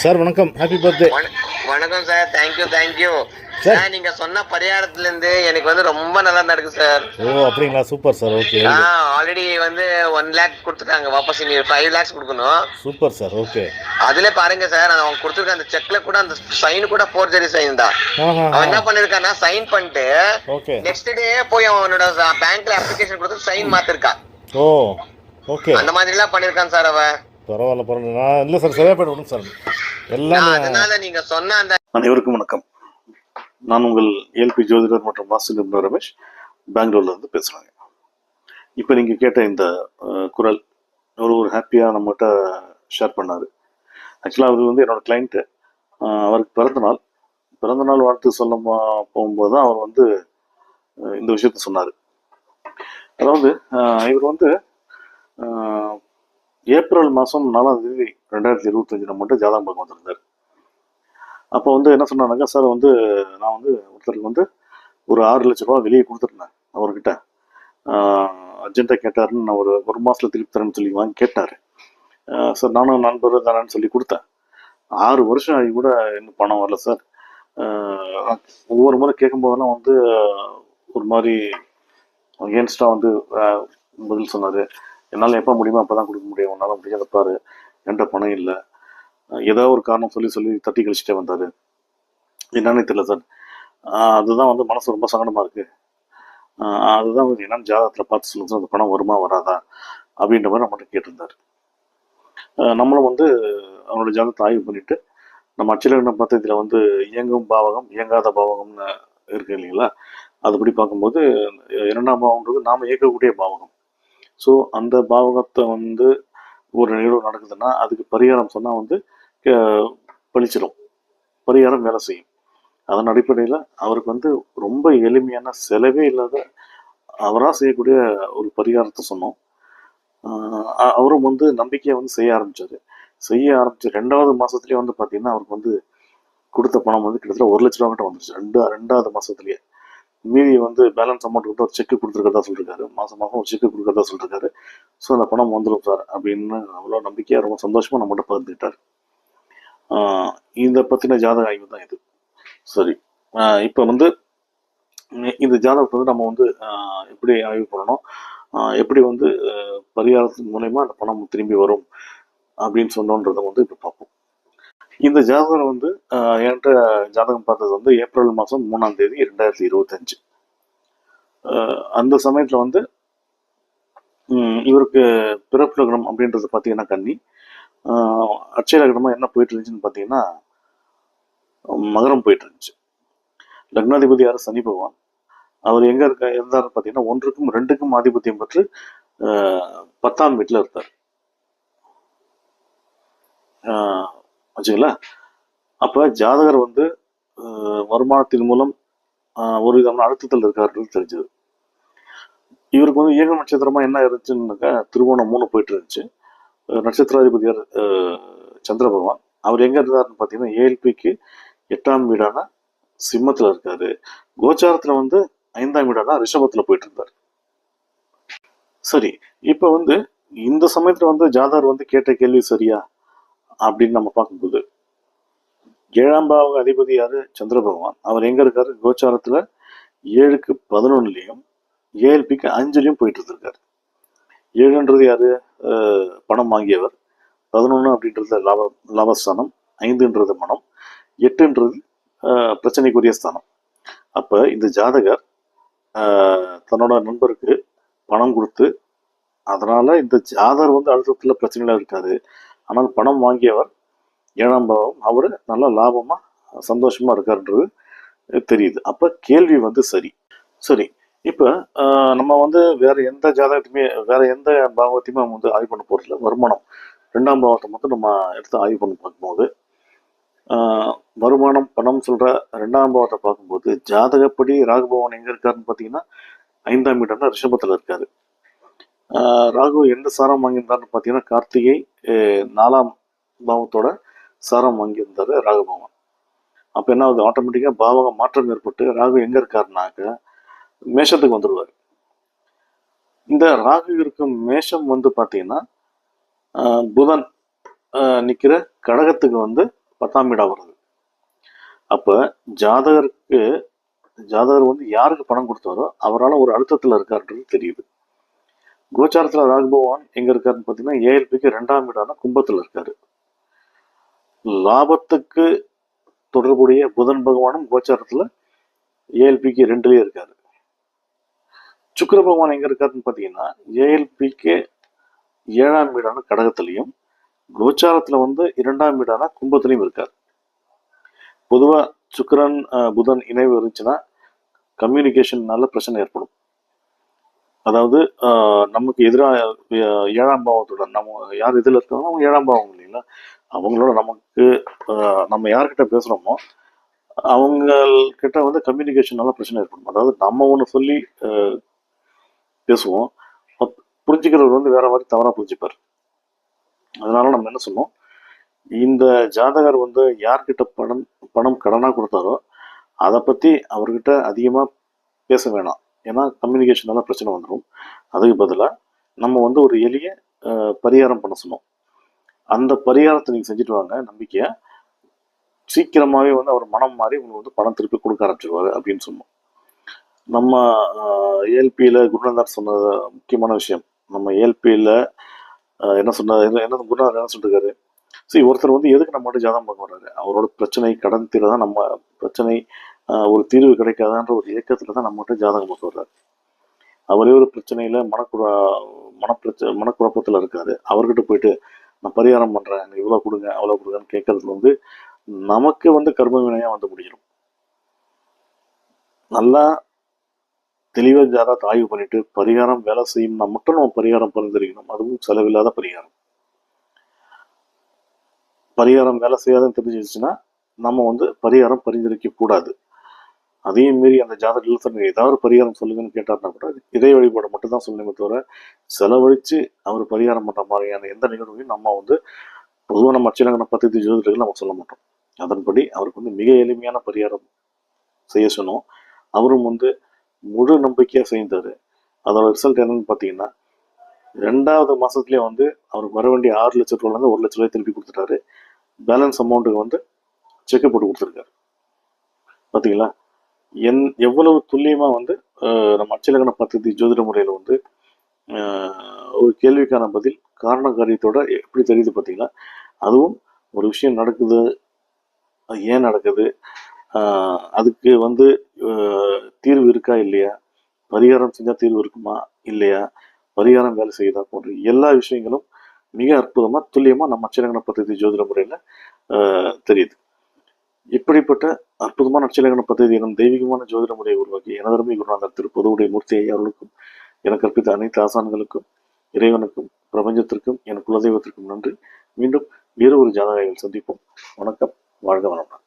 Sir வணக்கம், happy birthday. வணக்கம் sir. Thank you sir. Sir. நீங்க சொன்ன பரிகாரத்துல இருந்து எனக்கு வந்து ரொம்ப நல்லா நடக்கு சார். ஓ அப்படிங்களா, super sir. Okay, very good. Already வந்து 1 லேக் கொடுத்துட்டாங்க, வாபஸ் இனி 5 லேக்ஸ் கொடுக்கணும். Super sir. ஓகே. அதுல பாருங்க சார், அவங்க கொடுத்துருக்க அந்த செக்ல கூட அந்த சைன் கூட ஃபோர்ஜரி சைன் தான். அவன் என்ன பண்ணிருக்கான்னா சைன் பண்ணிட்டு ஓகே நெக்ஸ்ட் டே போய் அவனோட பேங்க்ல அப்ளிகேஷன் கொடுத்து சைன் மாத்திருக்கான். ஓ ஓகே. அந்த மாதிரி எல்லாம் பண்ணிருக்கான் சார் அவன். பரவாயில்ல பரவாயில்ல. நான் இல்லை சார், சரியா போய்ட்டு விடுங்க சார் எல்லாம். அதனால நீங்க சொன்ன அந்த அனைவருக்கும் வணக்கம். நான் உங்கள் ஏல்பி ஜோதிடர் மற்றும் வாஸ்து நிபுணர் ரமேஷ், பெங்களூர்ல இருந்து பேசுறாங்க. இப்போ நீங்க கேட்ட இந்த குரல் ஒரு ஹாப்பியாக நம்மகிட்ட ஷேர் பண்ணாரு. ஆக்சுவலாக அவர் வந்து என்னோட கிளைண்ட்டு. அவருக்கு பிறந்த நாள் வாழ்த்து சொல்ல போகும்போது தான் அவர் வந்து இந்த விஷயத்த சொன்னார். அதாவது இவர் வந்து ஏப்ரல் மாதம் 4ஆம் தேதி 2025 மட்டும் ஜாதகம் பார்க்க வந்திருந்தார். அப்போ வந்து என்ன சொன்னாங்க சார், வந்து நான் வந்து ஒருத்தருக்கு வந்து ஒரு 6 லட்ச ரூபா வெளியே கொடுத்துருந்தேன். அவர்கிட்ட அர்ஜென்ட்டாக கேட்டாருன்னு நான் ஒரு மாதத்தில் திருப்பி தரேன்னு சொல்லி வாங்கி கேட்டார். சார் நானும் நண்பர் தானேன்னு சொல்லி கொடுத்தேன். 6 வருஷம் ஆகி கூட இன்னும் பணம் வரல சார். ஒவ்வொரு முறை கேட்கும்போதெல்லாம் வந்து ஒரு மாதிரி அகேன்ஸ்டாக வந்து பதில் சொன்னார். என்னால் எப்போ முடியுமோ அப்போ தான் கொடுக்க முடியும், உன்னால் முடியாத பாரு, என்கிட்ட பணம் இல்லை, ஏதோ ஒரு காரணம் சொல்லி தட்டி கழிச்சிட்டே வந்தார். என்னன்னு தெரியல சார். அதுதான் வந்து மனசு ரொம்ப சங்கடமாக இருக்குது. அதுதான் வந்து என்னன்னு ஜாதகத்தில் பார்த்து சொல்லுங்க சார், அந்த பணம் வருமா வராதா அப்படின்ற மாதிரி நம்மகிட்ட கேட்டிருந்தார். நம்மளும் வந்து அவனோட ஜாதகத்தை ஆய்வு பண்ணிவிட்டு நம்ம அச்சிலக்கணம் பார்த்து இதில் வந்து இயங்கும் பாவகம் இயங்காத பாவகம்னு இருக்கு இல்லைங்களா, அதுபடி பார்க்கும்போது 2ஆம் பாவம்ன்றது நாம் இயக்கக்கூடிய பாவகம். ஸோ அந்த பாவகத்தை வந்து ஒரு நிகழ்வு நடக்குதுன்னா அதுக்கு பரிகாரம் சொன்னால் வந்து பழிச்சிடும், பரிகாரம் வேலை செய்யும். அதன் அடிப்படையில் அவருக்கு வந்து ரொம்ப எளிமையான செலவே இல்லாத அவராக செய்யக்கூடிய ஒரு பரிகாரத்தை சொன்னோம். அவரும் வந்து நம்பிக்கையை வந்து செய்ய ஆரம்பிச்சு 2வது மாதத்துலேயே வந்து பார்த்தீங்கன்னா அவருக்கு வந்து கொடுத்த பணம் வந்து கிட்டத்தட்ட 1 லட்ச ரூபா கிட்ட வந்துருச்சு. 2வது மாதத்துலேயே. மீதி வந்து பேலன்ஸ் அமௌண்ட் வந்து ஒரு செக்கு கொடுத்துருக்கதா சொல்லியிருக்காரு. மாதம் ஒரு செக்கு கொடுக்கறதா சொல்லியிருக்காரு. ஸோ அந்த பணம் வந்துடும் சார் அப்படின்னு அவ்வளோ நம்பிக்கையாக ரொம்ப சந்தோஷமாக நம்மகிட்ட பகிர்ந்துக்கிட்டார். இதை பற்றின ஜாதக ஆய்வு தான் இது. சரி, இப்போ வந்து இந்த ஜாதகத்தை வந்து நம்ம வந்து எப்படி ஆய்வு பண்ணணும், எப்படி வந்து பரிகாரத்தின் மூலயமா அந்த பணம் திரும்பி வரும் அப்படின்னு சொன்னோன்றதை வந்து இப்போ பார்ப்போம். இந்த ஜாதகம் வந்து என்கிட்ட ஜாதகம் பார்த்தது வந்து ஏப்ரல் மாதம் 3ஆம் தேதி 2025. அந்த சமயத்தில் வந்து இவருக்கு பிறப்பு லக்னம் அப்படின்றது பார்த்தீங்கன்னா கன்னி. அட்சய லக்னமாக என்ன போயிட்டு இருந்துச்சுன்னு பார்த்தீங்கன்னா மகரம் போயிட்டு இருந்துச்சு. லக்னாதிபதி யார்? சனி பகவான். அவர் எங்கே இருந்தார் பார்த்தீங்கன்னா 1க்கும் 2க்கும் ஆதிபத்தியம் பெற்று 10ஆம் வீட்டில் இருந்தார். வச்சுங்களா. அப்போ ஜாதகர் வந்து வருமானத்தின் மூலம் ஒரு விதமான அழுத்தத்தில் இருக்காருன்றது தெரிஞ்சது. இவருக்கு வந்து இயங்க நட்சத்திரமாக என்ன இருந்துச்சுன்னாக்கா திருவோணம் 3 போயிட்டு இருந்துச்சு. நட்சத்திராதிபதியார் சந்திர பகவான். அவர் எங்கே இருந்தாருன்னு பார்த்தீங்கன்னா ஏஎல்பிக்கு 8ஆம் வீடான சிம்மத்தில் இருக்காரு. கோச்சாரத்தில் வந்து 5ஆம் வீடான ரிஷபத்தில் போயிட்டு இருந்தார். சரி, இப்போ வந்து இந்த சமயத்தில் வந்து ஜாதகர் வந்து கேட்ட கேள்வி சரியா அப்படின்னு நம்ம பார்க்கும்போது 7ஆம் பாவக அதிபதி யாரு? சந்திர பகவான். அவர் எங்க இருக்காரு? கோச்சாரத்துல 7க்கு 11லையும் ஏஎல்பிக்கு 5லையும் போயிட்டு இருந்திருக்காரு. 7ன்றது யாரு? பணம் வாங்கியவர். 11 அப்படின்றது லாபஸ்தானம். 5ன்றது மனம். 8ன்றது பிரச்சனைக்குரிய ஸ்தானம். அப்ப இந்த ஜாதகர் தன்னோட நண்பருக்கு பணம் கொடுத்து, அதனால இந்த ஜாதகர் வந்து அழுத்தத்துல பிரச்சனையில இருக்காரு. ஆனால் பணம் வாங்கியவர் 7ஆம் பாவம், அவரு நல்ல லாபமா சந்தோஷமா இருக்காருன்றது தெரியுது. அப்ப கேள்வி வந்து சரி. இப்ப நம்ம வந்து வேற எந்த ஜாதகத்தையுமே வேற எந்த பாவத்தையுமே நம்ம வந்து ஆய்வு பண்ண போறதில்ல. வருமானம் 2ஆம் பாவத்தை மட்டும் நம்ம எடுத்து ஆய்வு பண்ணி பார்க்கும்போது வருமானம் பணம் சொல்ற 2ஆம் பாவத்தை பார்க்கும்போது ஜாதகப்படி ராகு பகவான் எங்க இருக்காருன்னு பார்த்தீங்கன்னா 5ஆம் வீடுனா ரிஷபத்துல இருக்காரு. ராகு எந்த சாரம் வாங்கியிருந்தாருன்னு பார்த்தீங்கன்னா கார்த்திகை 4ஆம் பாவத்தோட சாரம் வாங்கியிருந்தாரு ராகு பகவான். அப்போ என்ன ஆகுது? ஆட்டோமேட்டிக்காக பாவக மாற்றம் ஏற்பட்டு ராகு எங்கே இருக்காருனாக்க மேஷத்துக்கு வந்துடுவார். இந்த ராகு இருக்கும் மேஷம் வந்து பார்த்தீங்கன்னா புதன் நிற்கிற கடகத்துக்கு வந்து 10ஆம் வீடா வருது. அப்ப ஜாதகருக்கு ஜாதகர் வந்து யாருக்கு பணம் கொடுத்தாரோ அவரால் ஒரு அழுத்தத்துல இருக்காருன்றது தெரியுது. கோச்சாரத்துல ராகு பகவான் எங்க இருக்காருன்னு பாத்தீங்கன்னா ஏஎல்பிக்கு 2ஆம் வீடான கும்பத்துல இருக்காரு. லாபத்துக்கு தொடர்புடைய புதன் பகவானும் கோச்சாரத்துல ஏஎல்பிக்கு 2லயே இருக்காரு. சுக்கிர பகவான் எங்க இருக்காருன்னு பாத்தீங்கன்னா ஏஎல்பிக்கு 7ஆம் வீடான கடகத்திலையும் கோச்சாரத்துல வந்து 2ஆம் வீடான கும்பத்திலையும் இருக்காரு. பொதுவா சுக்கிரன் புதன் இணைவு இருந்துச்சுன்னா கம்யூனிகேஷன்னால பிரச்சனை ஏற்படும். அதாவது நமக்கு எதிராக 7ஆம் பாவத்தோட நம்ம யார் இதில் இருக்காங்களோ அவங்க 7ஆம் பாவம் இல்லைங்களா, அவங்களோட நமக்கு நம்ம யார்கிட்ட பேசுகிறோமோ அவங்கக்கிட்ட வந்து கம்யூனிகேஷனால பிரச்சனை ஏற்படும். அதாவது நம்ம ஒன்று சொல்லி பேசுவோம், புரிஞ்சுக்கிறவர் வந்து வேற மாதிரி தவறாக புரிஞ்சுப்பார். அதனால நம்ம என்ன சொன்னோம், இந்த ஜாதகர் வந்து யார்கிட்ட பணம் கடனாக கொடுத்தாரோ அதை பற்றி அவர்கிட்ட அதிகமாக பேச வேணாம். ஏன்னா கம்யூனிகேஷனால பிரச்சனை வந்துடும். அதுக்கு பதிலாக நம்ம வந்து ஒரு எளிய பரிகாரம் பண்ண சொன்னோம். அந்த பரிகாரத்தை நீங்கள் செஞ்சுட்டு வாங்க, நம்பிக்கையா சீக்கிரமாகவே வந்து அவர் மனம் மாறி உங்களுக்கு வந்து பணம் திருப்பி கொடுக்க ஆரம்பிச்சிருவாரு அப்படின்னு சொன்னோம். நம்ம ஏஎல்பியில் குருநாதர் சொன்ன முக்கியமான விஷயம், நம்ம ஏஎல்பியில் என்ன குருநாதர் என்ன சொல்லிருக்காரு, சரி ஒருத்தர் வந்து எதுக்கு நம்ம மட்டும் ஜாதகம் பார்க்க வர்றாரு, அவரோட பிரச்சனை கடன் தீர தான், நம்ம பிரச்சனை ஒரு தீர்வு கிடைக்காதான்ற ஒரு இயக்கத்துல தான் நம்ம மட்டும் ஜாதகம் பார்க்க வர்றாரு. அவரே ஒரு பிரச்சனையில மனக்குழப்பத்துல இருக்காரு. அவர்கிட்ட போயிட்டு நான் பரிகாரம் பண்றேன், இவ்வளவு கொடுங்க அவ்வளவு கொடுங்கன்னு கேட்கறது வந்து நமக்கு வந்து கர்ம வினையா வந்து முடிஞ்சிடும். நல்லா தெளிவா ஜாதகத்தை ஆய்வு பண்ணிட்டு பரிகாரம் வேலை செய்யணும்னா மட்டும் நம்ம பரிகாரம் பரிந்துரைக்கணும். அதுவும் செலவில்லாத பரிகாரம். பரிகாரம் வேலை செய்யாதுன்னு தெரிஞ்சிருச்சுன்னா நம்ம வந்து பரிகாரம் பரிந்துரைக்க கூடாது. அதே மீறி அந்த ஜாதகத்தில் ஏதாவது பரிகாரம் சொல்லுங்கன்னு கேட்டார்னா கூட இதே வழிபாடு மட்டும் தான் சொல்லுமே தவிர செலவழித்து அவர் பரிகாரம் பண்ணுற மாதிரியான எந்த நிகழ்வையும் நம்ம வந்து பொதுவாக நம்ம அச்சலங்கன பத்தி ஜோதிடர்கள் நம்ம சொல்ல மாட்டோம். அதன்படி அவருக்கு வந்து மிக எளிமையான பரிகாரம் செய்ய சொன்னோம். அவரும் வந்து முழு நம்பிக்கையாக செய்தார். அதோட ரிசல்ட் என்னன்னு பார்த்தீங்கன்னா 2வது மாதத்துலேயே வந்து அவருக்கு வர வேண்டிய 6 லட்ச ரூபாயிலேருந்து 1 லட்ச ரூபாய் திருப்பி கொடுத்துட்டாரு. பேலன்ஸ் அமௌண்ட்டுக்கு வந்து செக்கை போட்டு கொடுத்துருக்காரு. பார்த்தீங்களா எவ்வளவு துல்லியமாக வந்து நம்ம அச்சலக்கண பദ്ധதி ஜோதிட முறையில் வந்து ஒரு கேள்விக்கான பதில் காரண காரியத்தோட எப்படி தெரியுது பார்த்தீங்களா. அதுவும் ஒரு விஷயம் நடக்குது, அது ஏன் நடக்குது, அதுக்கு வந்து தீர்வு இருக்கா இல்லையா, பரிகாரம் செஞ்சால் தீர்வு இருக்குமா இல்லையா, பரிகாரம் வேலை செய்யுதா போன்ற எல்லா விஷயங்களும் மிக அற்புதமாக துல்லியமாக நம்ம அச்சலக்கண பദ്ധதி ஜோதிட முறையில் தெரியுது. இப்படிப்பட்ட அற்புதமான அச்சலக்கண பദ്ധதி எனும் தெய்வீகமான ஜோதிட முறையை உருவாக்கி எனதருமை குருநாதர் திரு பொதுவுடைய மூர்த்தி ஐயா அவர்களுக்கும் எனக்கு கற்பித்த அனைத்து ஆசான்களுக்கும் இறைவனுக்கும் பிரபஞ்சத்திற்கும் என் குலதெய்வத்திற்கும் நன்றி. மீண்டும் வேறு ஒரு ஜாதகங்கள் சந்திப்போம். வணக்கம், வாழ்க வளமுடன்.